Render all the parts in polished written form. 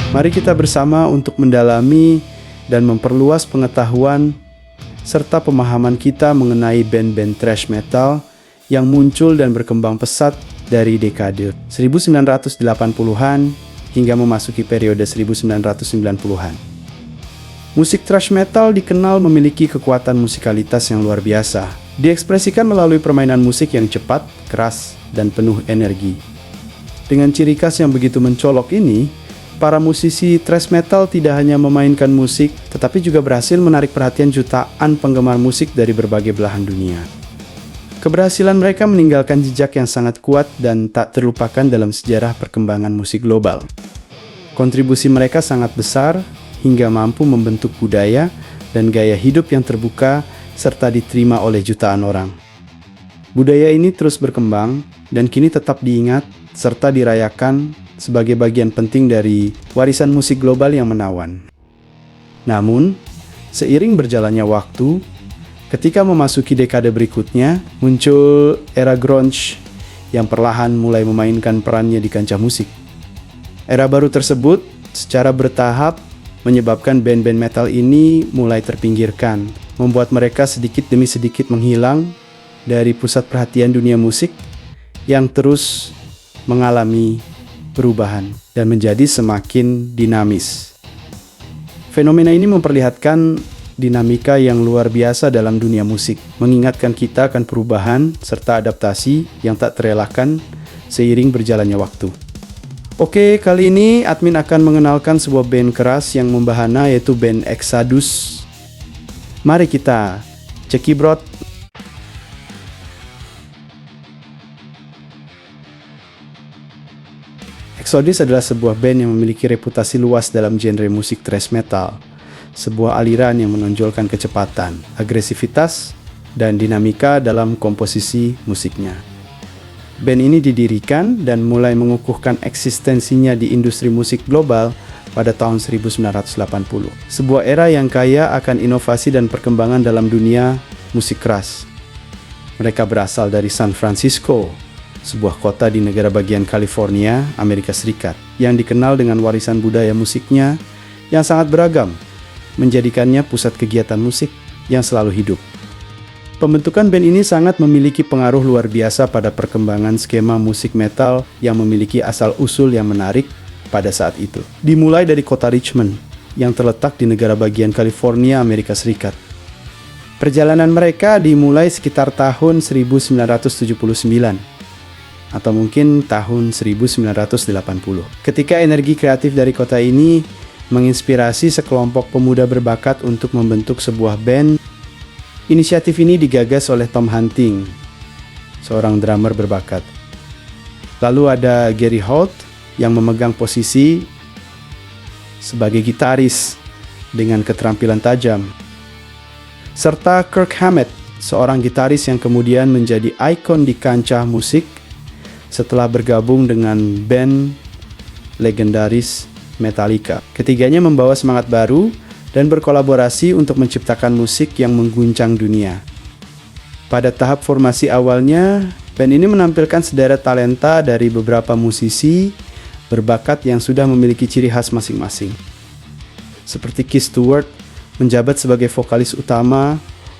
Mari kita bersama untuk mendalami dan memperluas pengetahuan serta pemahaman kita mengenai band-band thrash metal yang muncul dan berkembang pesat dari dekade 1980-an hingga memasuki periode 1990-an. Musik thrash metal dikenal memiliki kekuatan musikalitas yang luar biasa. Diekspresikan melalui permainan musik yang cepat, keras, dan penuh energi. Dengan ciri khas yang begitu mencolok ini, para musisi thrash metal tidak hanya memainkan musik, tetapi juga berhasil menarik perhatian jutaan penggemar musik dari berbagai belahan dunia. Keberhasilan mereka meninggalkan jejak yang sangat kuat dan tak terlupakan dalam sejarah perkembangan musik global. Kontribusi mereka sangat besar hingga mampu membentuk budaya dan gaya hidup yang terbuka serta diterima oleh jutaan orang. Budaya ini terus berkembang dan kini tetap diingat serta dirayakan sebagai bagian penting dari warisan musik global yang menawan. Namun, seiring berjalannya waktu, ketika memasuki dekade berikutnya, muncul era grunge yang perlahan mulai memainkan perannya di kancah musik. Era baru tersebut secara bertahap menyebabkan band-band metal ini mulai terpinggirkan, membuat mereka sedikit demi sedikit menghilang dari pusat perhatian dunia musik yang terus mengalami perubahan dan menjadi semakin dinamis. Fenomena ini memperlihatkan dinamika yang luar biasa dalam dunia musik, mengingatkan kita akan perubahan serta adaptasi yang tak terelakkan seiring berjalannya waktu. Oke, kali ini admin akan mengenalkan sebuah band keras yang membahana, yaitu band Exodus. Mari kita cekibrot. Exodus adalah sebuah band yang memiliki reputasi luas dalam genre musik thrash metal, sebuah aliran yang menonjolkan kecepatan, agresivitas, dan dinamika dalam komposisi musiknya. Band ini didirikan dan mulai mengukuhkan eksistensinya di industri musik global pada tahun 1980. Sebuah era yang kaya akan inovasi dan perkembangan dalam dunia musik keras. Mereka berasal dari San Francisco, sebuah kota di negara bagian California, Amerika Serikat, yang dikenal dengan warisan budaya musiknya yang sangat beragam, menjadikannya pusat kegiatan musik yang selalu hidup. Pembentukan band ini sangat memiliki pengaruh luar biasa pada perkembangan skema musik metal yang memiliki asal-usul yang menarik pada saat itu. Dimulai dari kota Richmond, yang terletak di negara bagian California, Amerika Serikat. Perjalanan mereka dimulai sekitar tahun 1979, atau mungkin tahun 1980. Ketika energi kreatif dari kota ini menginspirasi sekelompok pemuda berbakat untuk membentuk sebuah band. Inisiatif ini digagas oleh Tom Hunting, seorang drummer berbakat. Lalu ada Gary Holt yang memegang posisi sebagai gitaris dengan keterampilan tajam, serta Kirk Hammett, seorang gitaris yang kemudian menjadi ikon di kancah musik setelah bergabung dengan band legendaris Metallica. Ketiganya membawa semangat baru dan berkolaborasi untuk menciptakan musik yang mengguncang dunia. Pada tahap formasi awalnya, band ini menampilkan sederet talenta dari beberapa musisi berbakat yang sudah memiliki ciri khas masing-masing. Seperti Keith Stewart menjabat sebagai vokalis utama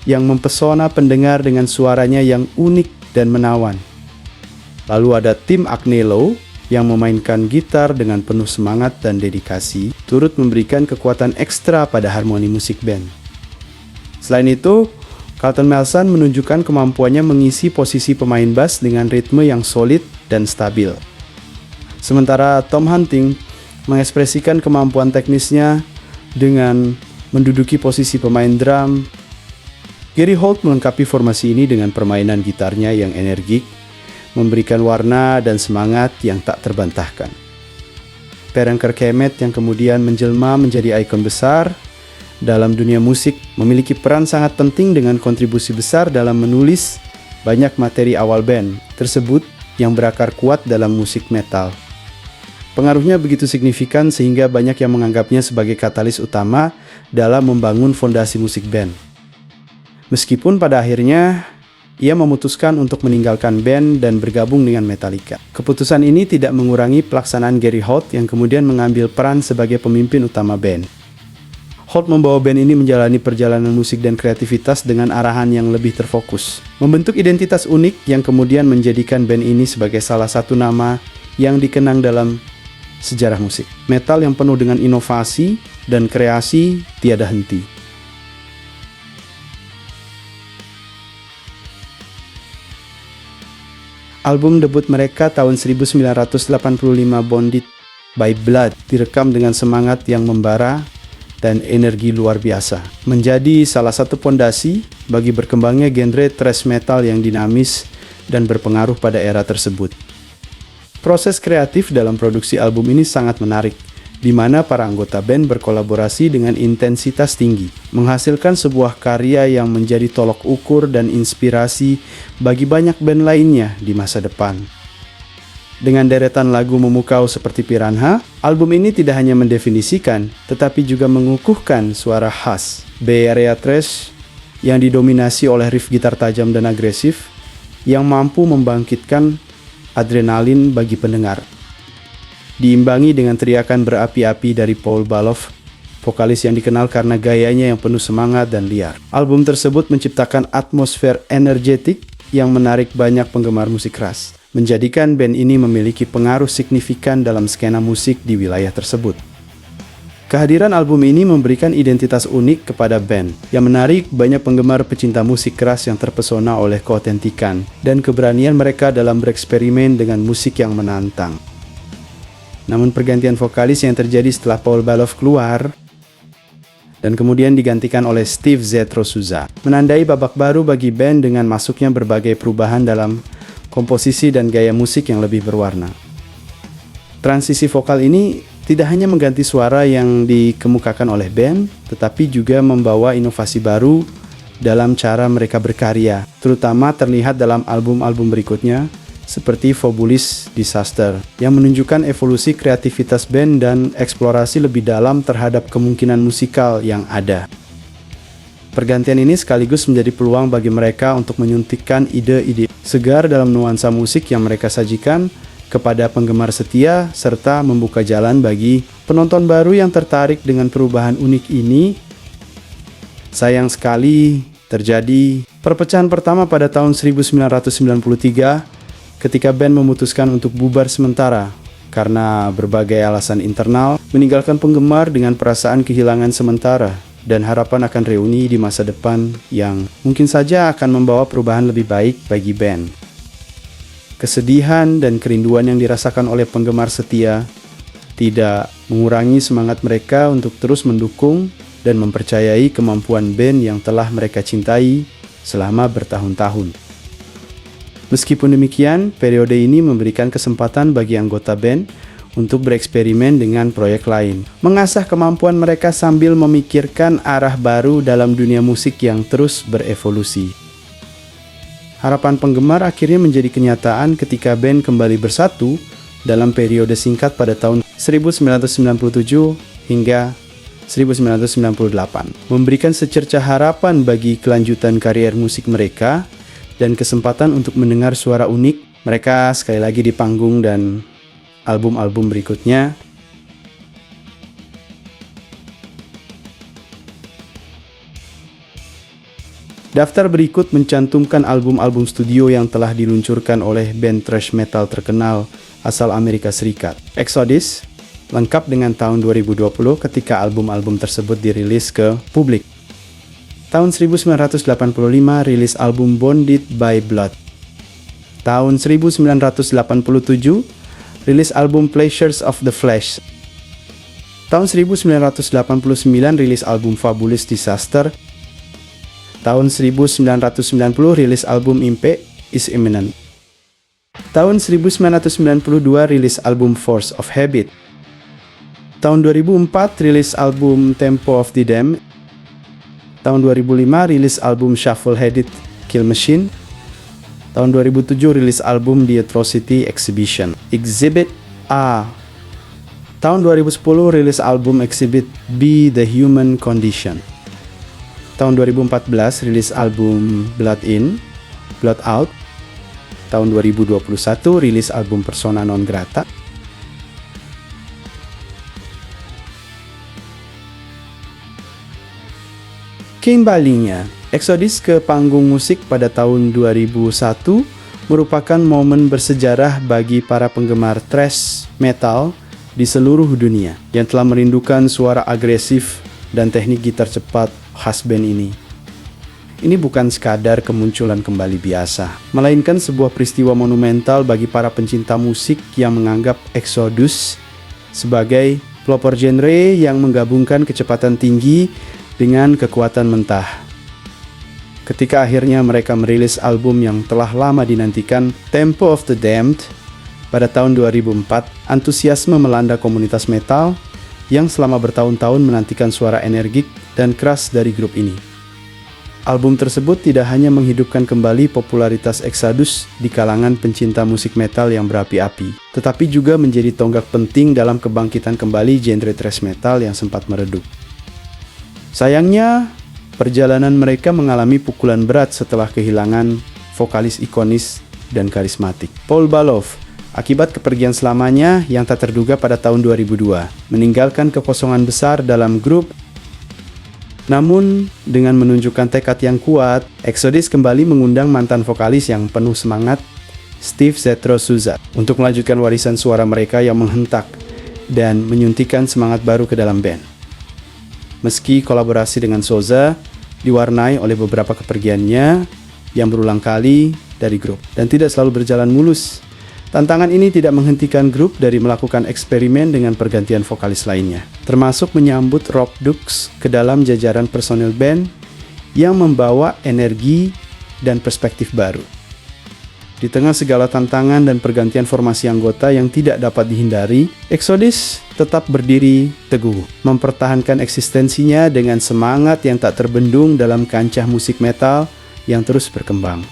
yang mempesona pendengar dengan suaranya yang unik dan menawan. Lalu ada Tim Agnello yang memainkan gitar dengan penuh semangat dan dedikasi, turut memberikan kekuatan ekstra pada harmoni musik band. Selain itu, Carlton Melson menunjukkan kemampuannya mengisi posisi pemain bass dengan ritme yang solid dan stabil. Sementara Tom Hunting mengekspresikan kemampuan teknisnya dengan menduduki posisi pemain drum. Gary Holt melengkapi formasi ini dengan permainan gitarnya yang energik, memberikan warna dan semangat yang tak terbantahkan. Perang Kirk Hammett yang kemudian menjelma menjadi ikon besar dalam dunia musik memiliki peran sangat penting dengan kontribusi besar dalam menulis banyak materi awal band tersebut yang berakar kuat dalam musik metal. Pengaruhnya begitu signifikan sehingga banyak yang menganggapnya sebagai katalis utama dalam membangun fondasi musik band. Meskipun pada akhirnya ia memutuskan untuk meninggalkan band dan bergabung dengan Metallica. Keputusan ini tidak mengurangi pelaksanaan Gary Holt yang kemudian mengambil peran sebagai pemimpin utama band. Holt membawa band ini menjalani perjalanan musik dan kreativitas dengan arahan yang lebih terfokus. Membentuk identitas unik yang kemudian menjadikan band ini sebagai salah satu nama yang dikenang dalam sejarah musik. Metal yang penuh dengan inovasi dan kreasi tiada henti. Album debut mereka tahun 1985 Bonded by Blood direkam dengan semangat yang membara dan energi luar biasa. Menjadi salah satu pondasi bagi berkembangnya genre thrash metal yang dinamis dan berpengaruh pada era tersebut. Proses kreatif dalam produksi album ini sangat menarik, di mana para anggota band berkolaborasi dengan intensitas tinggi, menghasilkan sebuah karya yang menjadi tolok ukur dan inspirasi bagi banyak band lainnya di masa depan. Dengan deretan lagu memukau seperti Piranha, album ini tidak hanya mendefinisikan, tetapi juga mengukuhkan suara khas Bay Area thrash yang didominasi oleh riff gitar tajam dan agresif yang mampu membangkitkan adrenalin bagi pendengar. Diimbangi dengan teriakan berapi-api dari Paul Baloff, vokalis yang dikenal karena gayanya yang penuh semangat dan liar. Album tersebut menciptakan atmosfer energetik yang menarik banyak penggemar musik keras, menjadikan band ini memiliki pengaruh signifikan dalam skena musik di wilayah tersebut. Kehadiran album ini memberikan identitas unik kepada band, yang menarik banyak penggemar pecinta musik keras yang terpesona oleh keautentikan dan keberanian mereka dalam bereksperimen dengan musik yang menantang. Namun pergantian vokalis yang terjadi setelah Paul Baloff keluar dan kemudian digantikan oleh Steve Zetro Souza menandai babak baru bagi band dengan masuknya berbagai perubahan dalam komposisi dan gaya musik yang lebih berwarna. Transisi vokal ini tidak hanya mengganti suara yang dikemukakan oleh band, tetapi juga membawa inovasi baru dalam cara mereka berkarya, terutama terlihat dalam album-album berikutnya, seperti Fabulous Disaster, yang menunjukkan evolusi kreativitas band dan eksplorasi lebih dalam terhadap kemungkinan musikal yang ada. Pergantian ini sekaligus menjadi peluang bagi mereka untuk menyuntikkan ide-ide segar dalam nuansa musik yang mereka sajikan kepada penggemar setia, serta membuka jalan bagi penonton baru yang tertarik dengan perubahan unik ini. Sayang sekali, terjadi perpecahan pertama pada tahun 1993 ketika band memutuskan untuk bubar sementara karena berbagai alasan internal, meninggalkan penggemar dengan perasaan kehilangan sementara dan harapan akan reuni di masa depan yang mungkin saja akan membawa perubahan lebih baik bagi band. Kesedihan dan kerinduan yang dirasakan oleh penggemar setia tidak mengurangi semangat mereka untuk terus mendukung dan mempercayai kemampuan band yang telah mereka cintai selama bertahun-tahun. Meskipun demikian, periode ini memberikan kesempatan bagi anggota band untuk bereksperimen dengan proyek lain, mengasah kemampuan mereka sambil memikirkan arah baru dalam dunia musik yang terus berevolusi. Harapan penggemar akhirnya menjadi kenyataan ketika band kembali bersatu dalam periode singkat pada tahun 1997 hingga 1998, memberikan secercah harapan bagi kelanjutan karier musik mereka dan kesempatan untuk mendengar suara unik mereka sekali lagi di panggung dan album-album berikutnya. Daftar berikut mencantumkan album-album studio yang telah diluncurkan oleh band thrash metal terkenal asal Amerika Serikat. Exodus, lengkap dengan tahun 2020 ketika album-album tersebut dirilis ke publik. Tahun 1985 rilis album Bonded by Blood. Tahun 1987 rilis album Pleasures of the Flesh. Tahun 1989 rilis album Fabulous Disaster. Tahun 1990 rilis album Impact is Imminent. Tahun 1992 rilis album Force of Habit. Tahun 2004 rilis album Tempo of the Damned. Tahun 2005 rilis album Shuffle-Headed Kill Machine. Tahun 2007 rilis album The Atrocity Exhibition. Exhibit A. Tahun 2010 rilis album Exhibit B The Human Condition. Tahun 2014 rilis album Blood In. Blot Out. Tahun 2021 rilis album Persona Non Grata. Kembalinya Exodus ke panggung musik pada tahun 2001 merupakan momen bersejarah bagi para penggemar thrash metal di seluruh dunia yang telah merindukan suara agresif dan teknik gitar cepat khas band ini. Ini bukan sekadar kemunculan kembali biasa, melainkan sebuah peristiwa monumental bagi para pencinta musik yang menganggap Exodus sebagai pelopor genre yang menggabungkan kecepatan tinggi dengan kekuatan mentah. Ketika akhirnya mereka merilis album yang telah lama dinantikan, Temple of the Damned, pada tahun 2004, antusiasme melanda komunitas metal yang selama bertahun-tahun menantikan suara energik dan keras dari grup ini. Album tersebut tidak hanya menghidupkan kembali popularitas Exodus di kalangan pencinta musik metal yang berapi-api, tetapi juga menjadi tonggak penting dalam kebangkitan kembali genre thrash metal yang sempat meredup. Sayangnya, perjalanan mereka mengalami pukulan berat setelah kehilangan vokalis ikonis dan karismatik, Paul Balov, akibat kepergian selamanya yang tak terduga pada tahun 2002, meninggalkan kekosongan besar dalam grup. Namun, dengan menunjukkan tekad yang kuat, Exodus kembali mengundang mantan vokalis yang penuh semangat, Steve Zetro Souza, untuk melanjutkan warisan suara mereka yang menghentak dan menyuntikkan semangat baru ke dalam band. Meski kolaborasi dengan Souza diwarnai oleh beberapa kepergiannya yang berulang kali dari grup dan tidak selalu berjalan mulus, tantangan ini tidak menghentikan grup dari melakukan eksperimen dengan pergantian vokalis lainnya, termasuk menyambut Rob Dukes ke dalam jajaran personil band yang membawa energi dan perspektif baru. Di tengah segala tantangan dan pergantian formasi anggota yang tidak dapat dihindari, Exodus tetap berdiri teguh, mempertahankan eksistensinya dengan semangat yang tak terbendung dalam kancah musik metal yang terus berkembang.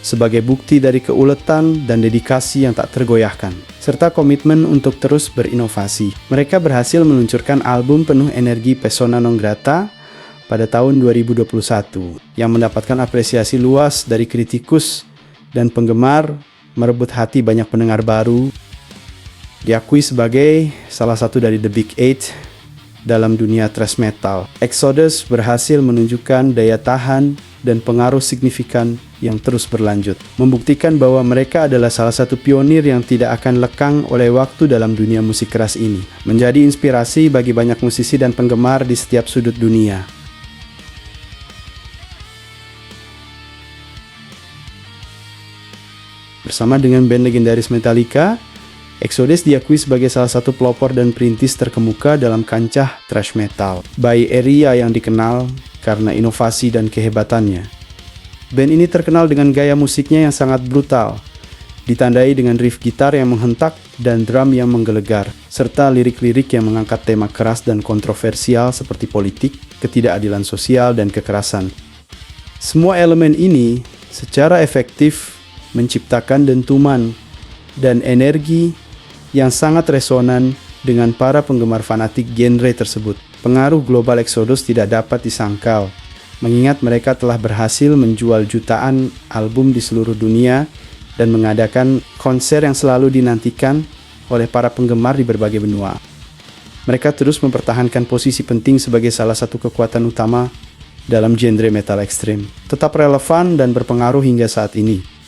Sebagai bukti dari keuletan dan dedikasi yang tak tergoyahkan, serta komitmen untuk terus berinovasi, mereka berhasil meluncurkan album penuh energi Persona Non Grata pada tahun 2021 yang mendapatkan apresiasi luas dari kritikus dan penggemar, merebut hati banyak pendengar baru. Diakui sebagai salah satu dari The Big Eight dalam dunia thrash metal, Exodus berhasil menunjukkan daya tahan dan pengaruh signifikan yang terus berlanjut, membuktikan bahwa mereka adalah salah satu pionir yang tidak akan lekang oleh waktu dalam dunia musik keras ini, menjadi inspirasi bagi banyak musisi dan penggemar di setiap sudut dunia. Bersama dengan band legendaris Metallica, Exodus diakui sebagai salah satu pelopor dan perintis terkemuka dalam kancah thrash metal, Bay Area yang dikenal karena inovasi dan kehebatannya. Band ini terkenal dengan gaya musiknya yang sangat brutal, ditandai dengan riff gitar yang menghentak dan drum yang menggelegar, serta lirik-lirik yang mengangkat tema keras dan kontroversial seperti politik, ketidakadilan sosial, dan kekerasan. Semua elemen ini secara efektif menciptakan dentuman dan energi yang sangat resonan dengan para penggemar fanatik genre tersebut. Pengaruh global Exodus tidak dapat disangkal, mengingat mereka telah berhasil menjual jutaan album di seluruh dunia dan mengadakan konser yang selalu dinantikan oleh para penggemar di berbagai benua. Mereka terus mempertahankan posisi penting sebagai salah satu kekuatan utama dalam genre metal ekstrim, tetap relevan dan berpengaruh hingga saat ini.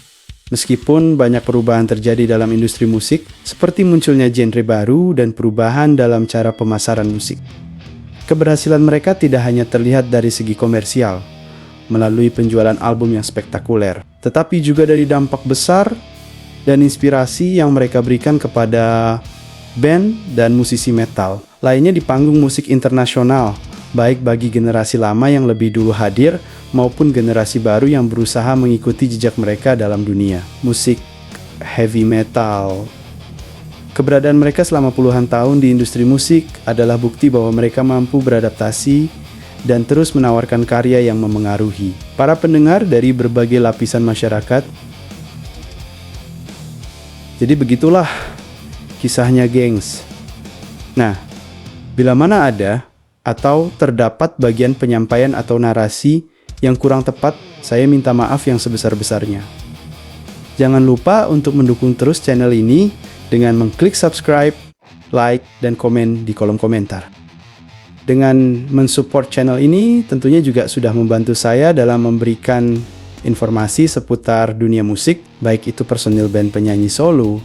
Meskipun banyak perubahan terjadi dalam industri musik, seperti munculnya genre baru dan perubahan dalam cara pemasaran musik. Keberhasilan mereka tidak hanya terlihat dari segi komersial, melalui penjualan album yang spektakuler, tetapi juga dari dampak besar dan inspirasi yang mereka berikan kepada band dan musisi metal lainnya di panggung musik internasional, baik bagi generasi lama yang lebih dulu hadir maupun generasi baru yang berusaha mengikuti jejak mereka dalam dunia musik heavy metal. Keberadaan mereka selama puluhan tahun di industri musik adalah bukti bahwa mereka mampu beradaptasi dan terus menawarkan karya yang memengaruhi para pendengar dari berbagai lapisan masyarakat. Jadi begitulah kisahnya, gengs. Nah, bila mana ada atau terdapat bagian penyampaian atau narasi yang kurang tepat Saya minta maaf yang sebesar-besarnya. Jangan lupa untuk mendukung terus channel ini dengan mengklik subscribe, like, dan komen di kolom komentar. Dengan mensupport channel ini tentunya juga sudah membantu saya dalam memberikan informasi seputar dunia musik, baik itu personil band penyanyi solo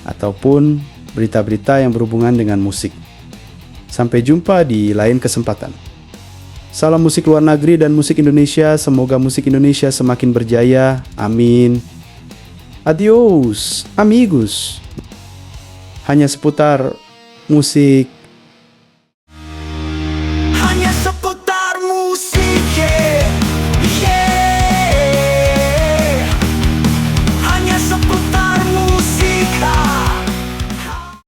ataupun berita-berita yang berhubungan dengan musik. Sampai jumpa di lain kesempatan. Salam musik luar negeri dan musik Indonesia, semoga musik Indonesia semakin berjaya. Amin. Adios, amigos. Hanya seputar musik